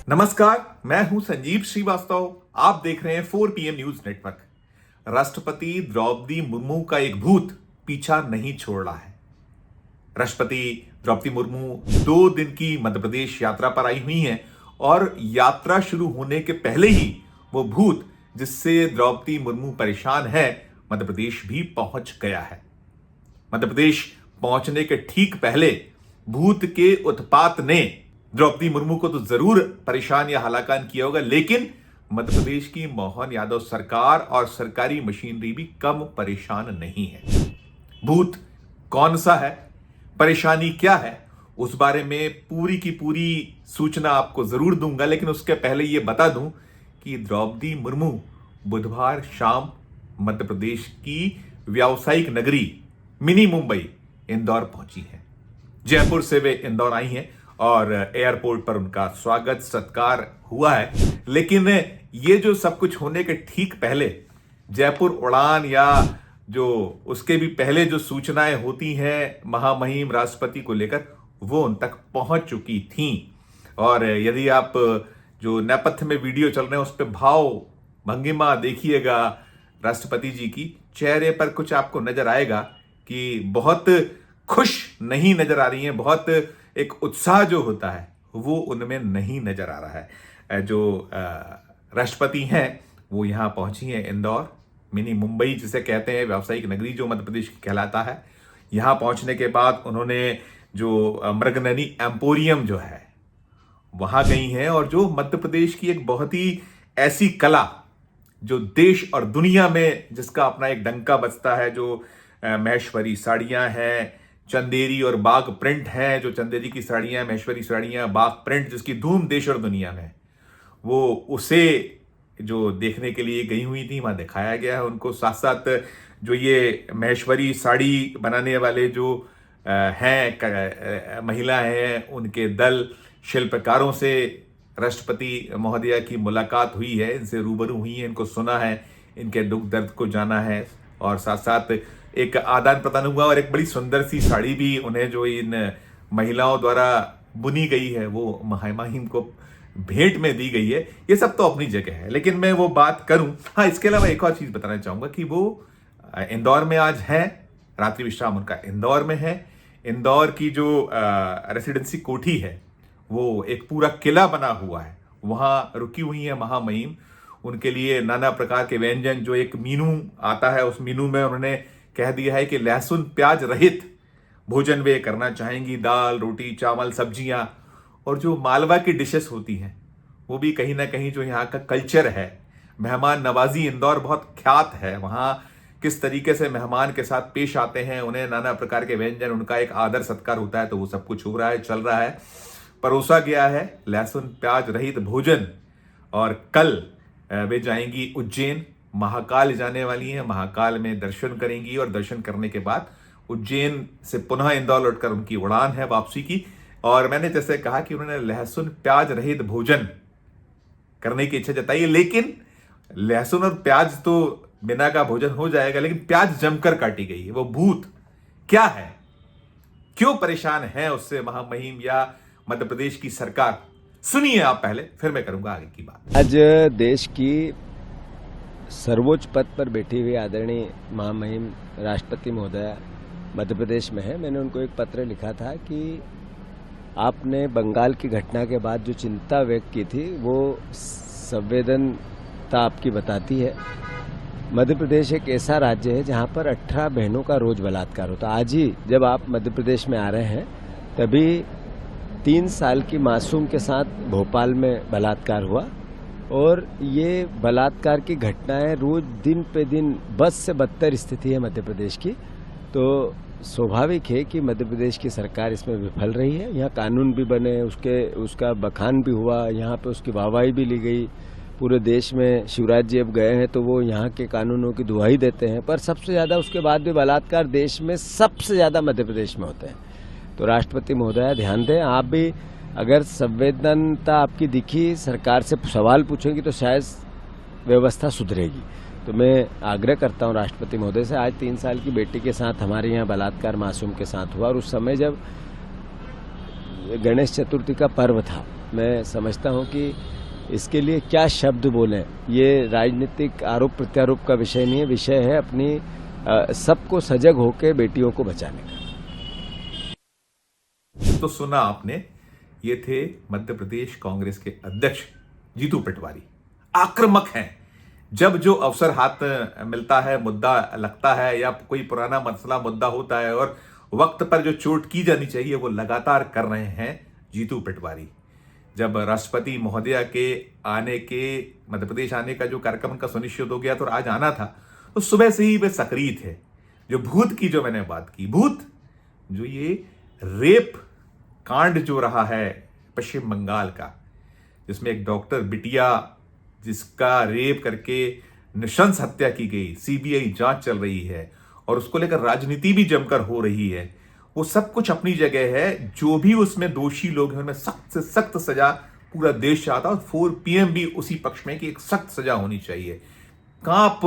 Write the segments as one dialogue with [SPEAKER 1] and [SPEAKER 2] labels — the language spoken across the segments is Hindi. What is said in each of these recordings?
[SPEAKER 1] नमस्कार, मैं हूं संजीव श्रीवास्तव। आप देख रहे हैं 4 PM न्यूज नेटवर्क। राष्ट्रपति द्रौपदी मुर्मू का एक भूत पीछा नहीं छोड़ रहा है। राष्ट्रपति द्रौपदी मुर्मू 2 दिन की मध्य प्रदेश यात्रा पर आई हुई हैं और यात्रा शुरू होने के पहले ही वो भूत जिससे द्रौपदी मुर्मू परेशान है मध्य प्रदेश भी पहुंच गया है। मध्य प्रदेश पहुंचने के ठीक पहले भूत के उत्पात ने द्रौपदी मुर्मू को तो जरूर परेशान या हलाकान किया होगा, लेकिन मध्य प्रदेश की मोहन यादव सरकार और सरकारी मशीनरी भी कम परेशान नहीं है। भूत कौन सा है, परेशानी क्या है, उस बारे में पूरी की पूरी सूचना आपको जरूर दूंगा, लेकिन उसके पहले यह बता दूं कि द्रौपदी मुर्मू बुधवार शाम मध्य प्रदेश की व्यावसायिक नगरी मिनी मुंबई इंदौर पहुंची है। जयपुर से वे इंदौर आई हैं और एयरपोर्ट पर उनका स्वागत सत्कार हुआ है। लेकिन ये जो सब कुछ होने के ठीक पहले जयपुर उड़ान या जो उसके भी पहले जो सूचनाएं होती हैं महामहिम राष्ट्रपति को लेकर, वो उन तक पहुंच चुकी थीं। और यदि आप जो नेपथ्य में वीडियो चल रहे हैं उस पर भाव भंगिमा देखिएगा राष्ट्रपति जी की, चेहरे पर कुछ आपको नजर आएगा कि बहुत खुश नहीं नजर आ रही हैं। बहुत एक उत्साह जो होता है वो उनमें नहीं नजर आ रहा है। जो राष्ट्रपति हैं वो यहाँ पहुंची हैं इंदौर, मिनी मुंबई जिसे कहते हैं, व्यावसायिक नगरी जो मध्य प्रदेश कहलाता है। यहाँ पहुंचने के बाद उन्होंने जो मृगनयनी एम्पोरियम जो है वहां गई हैं और जो मध्य प्रदेश की एक बहुत ही ऐसी कला जो देश और दुनिया में जिसका अपना एक डंका बजता है, जो महेश्वरी साड़ियां हैं, चंदेरी और बाग प्रिंट है, जो चंदेरी की साड़ियां, महेश्वरी साड़ियां, बाग प्रिंट जिसकी धूम देश और दुनिया में, वो उसे जो देखने के लिए गई हुई थी, वहां दिखाया गया है उनको। साथ साथ जो ये महेश्वरी साड़ी बनाने वाले जो हैं महिला हैं, उनके दल शिल्पकारों से राष्ट्रपति महोदया की मुलाकात हुई है, इनसे रूबरू हुई है, इनको सुना है, इनके दुख दर्द को जाना है और साथ साथ एक आदान प्रदान हुआ और एक बड़ी सुंदर सी साड़ी भी उन्हें जो इन महिलाओं द्वारा बुनी गई है वो महामहिम को भेंट में दी गई है। ये सब तो अपनी जगह है, लेकिन मैं वो बात करूं, हाँ इसके अलावा एक और चीज बताना चाहूंगा कि वो इंदौर में आज हैं, रात्रि विश्राम उनका इंदौर में है। इंदौर की जो रेसिडेंसी कोठी है वो एक पूरा किला बना हुआ है, वहां रुकी हुई है महामहिम। उनके लिए नाना प्रकार के व्यंजन, जो एक मीनू आता है उस मीनू में उन्होंने कह दिया है कि लहसुन प्याज रहित भोजन वे करना चाहेंगी, दाल रोटी चावल सब्जियां। और जो मालवा की डिशेस होती हैं वो भी कहीं ना कहीं जो यहाँ का कल्चर है, मेहमान नवाजी इंदौर बहुत ख्यात है। वहाँ किस तरीके से मेहमान के साथ पेश आते हैं, उन्हें नाना प्रकार के व्यंजन, उनका एक आदर सत्कार होता है, तो वो सब कुछ हो रहा है, चल रहा है, परोसा गया है लहसुन प्याज रहित भोजन। और कल वे जाएंगी उज्जैन, महाकाल जाने वाली हैं, महाकाल में दर्शन करेंगी और दर्शन करने के बाद उज्जैन से पुनः इंदौर लौटकर उनकी उड़ान है वापसी की। और मैंने जैसे कहा कि उन्होंने लहसुन प्याज रहित भोजन करने की इच्छा जताई है, लेकिन लहसुन और प्याज तो बिना का भोजन हो जाएगा, लेकिन प्याज जमकर काटी गई है। वो भूत क्या है, क्यों परेशान है उससे महामहिम या मध्य प्रदेश की सरकार, सुनिए आप पहले, फिर मैं करूंगा आगे की बात।
[SPEAKER 2] आज देश की सर्वोच्च पद पर बैठी हुई आदरणीय महामहिम राष्ट्रपति महोदया मध्य प्रदेश में है। मैंने उनको एक पत्र लिखा था कि आपने बंगाल की घटना के बाद जो चिंता व्यक्त की थी वो संवेदनता आपकी बताती है। मध्य प्रदेश एक ऐसा राज्य है जहां पर 18 बहनों का रोज बलात्कार होता। आज ही जब आप मध्य प्रदेश में आ रहे हैं तभी 3 साल की मासूम के साथ भोपाल में बलात्कार हुआ और ये बलात्कार की घटनाएं रोज दिन पे दिन बद से बदतर स्थिति है मध्य प्रदेश की। तो स्वाभाविक है कि मध्य प्रदेश की सरकार इसमें विफल रही है। यहाँ कानून भी बने, उसका बखान भी हुआ, यहाँ पे उसकी वाहवाही भी ली गई। पूरे देश में शिवराज जी अब गए हैं तो वो यहाँ के कानूनों की दुहाई देते हैं, पर सबसे ज़्यादा उसके बाद भी बलात्कार देश में सबसे ज़्यादा मध्य प्रदेश में होते हैं। तो राष्ट्रपति महोदया ध्यान दें, आप भी अगर संवेदनता आपकी दिखी, सरकार से सवाल पूछेंगी तो शायद व्यवस्था सुधरेगी। तो मैं आग्रह करता हूं राष्ट्रपति महोदय से, आज 3 साल की बेटी के साथ हमारे यहाँ बलात्कार मासूम के साथ हुआ और उस समय जब गणेश चतुर्थी का पर्व था। मैं समझता हूं कि इसके लिए क्या शब्द बोलें, ये राजनीतिक आरोप प्रत्यारोप का विषय नहीं है। विषय है अपनी सबको सजग होकर बेटियों को बचाने का।
[SPEAKER 1] तो सुना आपने, ये थे मध्य प्रदेश कांग्रेस के अध्यक्ष जीतू पटवारी। आक्रामक हैं। जब जो अवसर हाथ मिलता है, मुद्दा लगता है या कोई पुराना मसला मुद्दा होता है और वक्त पर जो चोट की जानी चाहिए वो लगातार कर रहे हैं जीतू पटवारी। जब राष्ट्रपति महोदया के आने के मध्य प्रदेश आने का जो कार्यक्रम का सुनिश्चित हो गया तो आज आना था, तो सुबह से ही वे सक्रिय थे। जो भूत की जो मैंने बात की, भूत जो ये रेप कांड जो रहा है पश्चिम बंगाल का, जिसमें एक डॉक्टर बिटिया जिसका रेप करके नृशंस हत्या की गई, सीबीआई जांच चल रही है और उसको लेकर राजनीति भी जमकर हो रही है, वो सब कुछ अपनी जगह है। जो भी उसमें दोषी लोग हैं उनमें सख्त से सख्त सजा पूरा देश चाहता है और 4 PM भी उसी पक्ष में कि एक सख्त सजा होनी चाहिए। कांप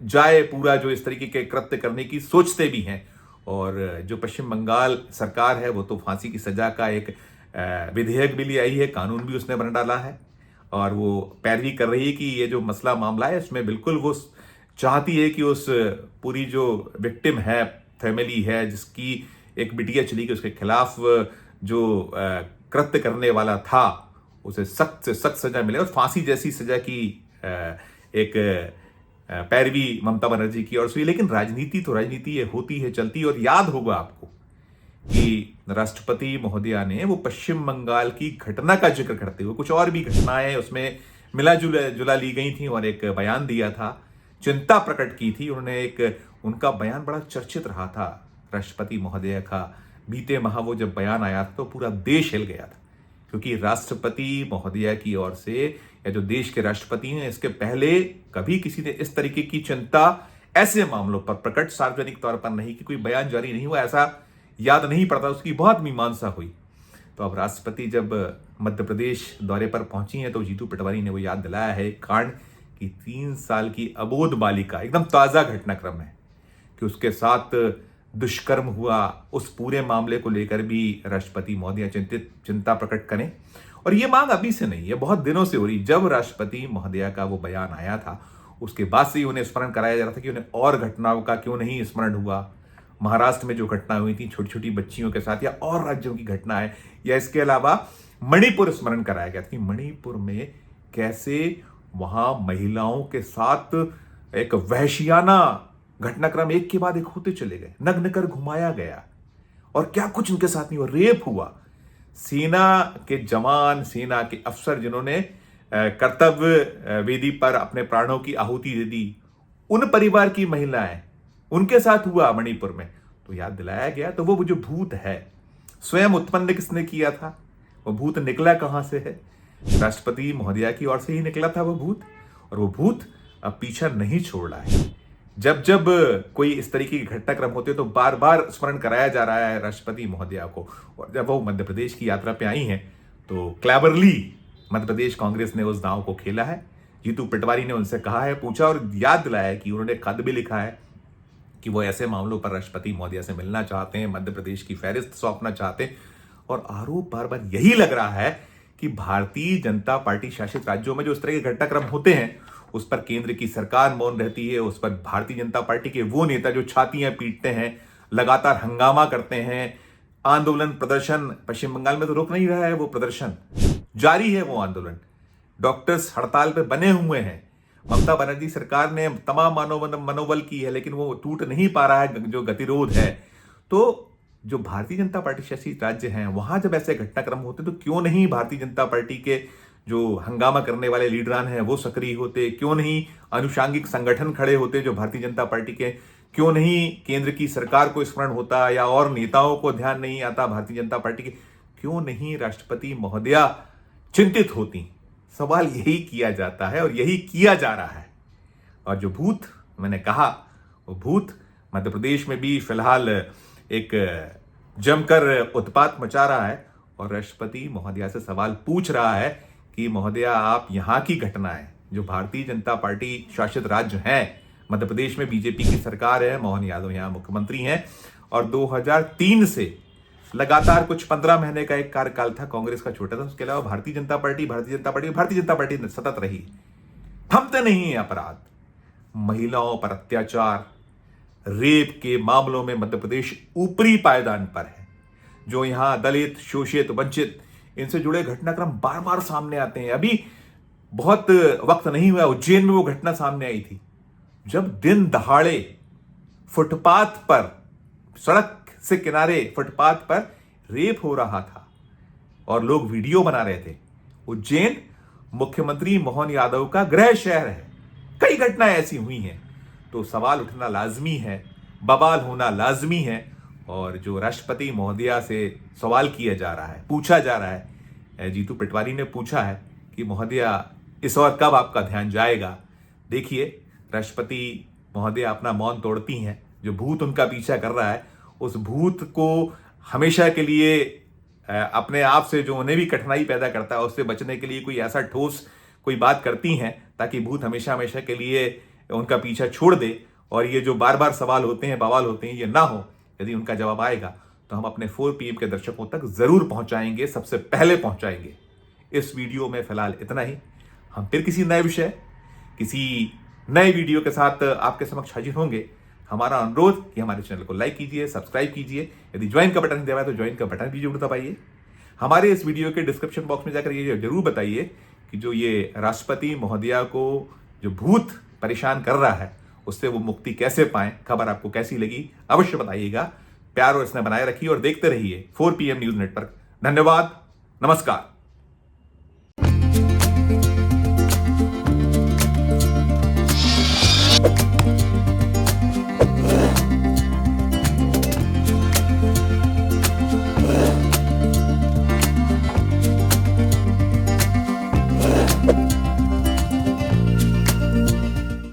[SPEAKER 1] जाए पूरा जो इस तरीके के कृत्य करने की सोचते भी हैं। और जो पश्चिम बंगाल सरकार है वो तो फांसी की सजा का एक विधेयक भी ले आई है, कानून भी उसने बना डाला है और वो पैरवी कर रही है कि ये जो मसला मामला है इसमें बिल्कुल वो चाहती है कि उस पूरी जो विक्टिम है, फैमिली है जिसकी एक बिटिया चली गई, उसके खिलाफ जो कृत्य करने वाला था उसे सख्त से सख्त सजा मिले और फांसी जैसी सजा की एक पैरवी ममता बनर्जी की ओर से। लेकिन राजनीति तो राजनीति ये होती है, चलती है। और याद होगा आपको कि राष्ट्रपति महोदया ने वो पश्चिम बंगाल की घटना का जिक्र करते हुए कुछ और भी घटनाएं उसमें मिला जुला ली गई थी और एक बयान दिया था, चिंता प्रकट की थी उन्होंने। एक उनका बयान बड़ा चर्चित रहा था राष्ट्रपति महोदया का। बीते माह वो जब बयान आया था तो पूरा देश हिल गया था, क्योंकि राष्ट्रपति महोदया की ओर से या जो देश के राष्ट्रपति हैं इसके पहले कभी किसी ने इस तरीके की चिंता ऐसे मामलों पर प्रकट सार्वजनिक तौर पर नहीं कि कोई बयान जारी नहीं हुआ, ऐसा याद नहीं पड़ता। उसकी बहुत मीमांसा हुई। तो अब राष्ट्रपति जब मध्य प्रदेश दौरे पर पहुंची हैं तो जीतू पटवारी ने वो याद दिलाया है कांड की 3 साल की अबोध बालिका, एकदम ताजा घटनाक्रम है कि उसके साथ दुष्कर्म हुआ। उस पूरे मामले को लेकर भी राष्ट्रपति महोदया चिंता प्रकट करें। और ये मांग अभी से नहीं है, बहुत दिनों से हो रही। जब राष्ट्रपति महोदया का वो बयान आया था उसके बाद से ही उन्हें स्मरण कराया जा रहा था कि उन्हें और घटनाओं का क्यों नहीं स्मरण हुआ। महाराष्ट्र में जो घटना हुई थी छोटी छोटी बच्चियों के साथ, या और राज्यों की घटना है, या इसके अलावा मणिपुर स्मरण कराया गया था। मणिपुर में कैसे वहां महिलाओं के साथ एक वहशियाना घटनाक्रम एक के बाद एक होते चले गए, नग्न कर घुमाया गया और क्या कुछ उनके साथ नहीं हुआ, रेप हुआ। सेना के जवान, सेना के अफसर जिन्होंने कर्तव्य वेदी पर अपने प्राणों की आहुति दे दी, उन परिवार की महिलाएं, उनके साथ हुआ मणिपुर में। तो याद दिलाया गया। तो वो जो भूत है स्वयं उत्पन्न किसने किया था, वो भूत निकला कहां से है? राष्ट्रपति महोदया की ओर से ही निकला था वो भूत। और वो भूत अब पीछा नहीं छोड़ रहा है। जब जब कोई इस तरीके के घटनाक्रम होते तो बार बार स्मरण कराया जा रहा है राष्ट्रपति महोदया को। और जब वो मध्य प्रदेश की यात्रा पे आई हैं तो क्लेवरली मध्य प्रदेश कांग्रेस ने उस दांव को खेला है। जीतू पटवारी ने उनसे कहा है, पूछा और याद दिलाया है कि उन्होंने खत भी लिखा है कि वो ऐसे मामलों पर राष्ट्रपति महोदया से मिलना चाहते हैं, मध्य प्रदेश की फहरिस्त सौंपना चाहते हैं। और आरोप बार बार यही लग रहा है कि भारतीय जनता पार्टी शासित राज्यों में जो इस तरह के घटनाक्रम होते हैं उस पर केंद्र की सरकार मौन रहती है। उस पर भारतीय जनता पार्टी के वो नेता जो छातियां पीटते हैं, लगातार हंगामा करते हैं, आंदोलन प्रदर्शन, पश्चिम बंगाल में तो रुक नहीं रहा है, वो प्रदर्शन जारी है, वो आंदोलन, डॉक्टर्स हड़ताल पे बने हुए हैं। ममता बनर्जी सरकार ने तमाम मनोबल की है लेकिन वो टूट नहीं पा रहा है जो गतिरोध है। तो जो भारतीय जनता पार्टी शासित राज्य हैं वहां जब ऐसे घटनाक्रम होते तो क्यों नहीं भारतीय जनता पार्टी के जो हंगामा करने वाले लीडरान हैं वो सक्रिय होते, क्यों नहीं अनुषांगिक संगठन खड़े होते जो भारतीय जनता पार्टी के, क्यों नहीं केंद्र की सरकार को स्मरण होता या और नेताओं को ध्यान नहीं आता भारतीय जनता पार्टी के, क्यों नहीं राष्ट्रपति महोदया चिंतित होती। सवाल यही किया जाता है और यही किया जा रहा है। और जो भूत मैंने कहा वो भूत मध्य प्रदेश में भी फिलहाल एक जमकर उत्पात मचा रहा है और राष्ट्रपति महोदया से सवाल पूछ रहा है कि महोदया आप यहाँ की घटनाएं, जो भारतीय जनता पार्टी शासित राज्य हैं, मध्य प्रदेश में बीजेपी की सरकार है, मोहन यादव यहाँ मुख्यमंत्री हैं और 2003 से लगातार कुछ 15 महीने का एक कार्यकाल था कांग्रेस का छोटा था, उसके अलावा भारतीय जनता पार्टी सतत रही। थमते नहीं है अपराध, महिलाओं पर अत्याचार, रेप के मामलों में मध्य प्रदेश ऊपरी पायदान पर है। जो यहां दलित, शोषित, वंचित, इनसे जुड़े घटनाक्रम बार बार सामने आते हैं। अभी बहुत वक्त नहीं हुआ, उज्जैन में वो घटना सामने आई थी जब दिन दहाड़े फुटपाथ पर, सड़क से किनारे फुटपाथ पर रेप हो रहा था और लोग वीडियो बना रहे थे। उज्जैन मुख्यमंत्री मोहन यादव का गृह शहर है, कई घटनाएं ऐसी हुई हैं, तो सवाल उठना लाजमी है, बवाल होना लाजमी है। और जो राष्ट्रपति महोदया से सवाल किया जा रहा है, पूछा जा रहा है, जीतू पटवारी ने पूछा है कि महोदया इस और कब आपका ध्यान जाएगा। देखिए, राष्ट्रपति महोदया अपना मौन तोड़ती हैं। जो भूत उनका पीछा कर रहा है, उस भूत को हमेशा के लिए अपने आप से जो उन्हें भी कठिनाई पैदा करता है, उससे बचने के लिए कोई ऐसा ठोस कोई बात करती हैं ताकि भूत हमेशा हमेशा के लिए उनका पीछा छोड़ दे और ये जो बार बार सवाल होते हैं, बवाल होते हैं, ये ना हो। यदि उनका जवाब आएगा तो हम अपने 4 PM के दर्शकों तक जरूर पहुंचाएंगे, सबसे पहले पहुंचाएंगे। इस वीडियो में फिलहाल इतना ही। हम फिर किसी नए विषय, किसी नए वीडियो के साथ आपके समक्ष हाजिर होंगे। हमारा अनुरोध कि हमारे चैनल को लाइक कीजिए, सब्सक्राइब कीजिए। यदि ज्वाइन का बटन दबाया तो ज्वाइन का बटन भी जरूर दबाइए। हमारे इस वीडियो के डिस्क्रिप्शन बॉक्स में जाकर ये जरूर बताइए कि जो ये राष्ट्रपति महोदया को जो भूत परेशान कर रहा है, उससे वो मुक्ति कैसे पाएं। खबर आपको कैसी लगी अवश्य बताइएगा। प्यार और स्नेह बनाए रखिए और देखते रहिए 4 PM न्यूज नेटवर्क। धन्यवाद, नमस्कार।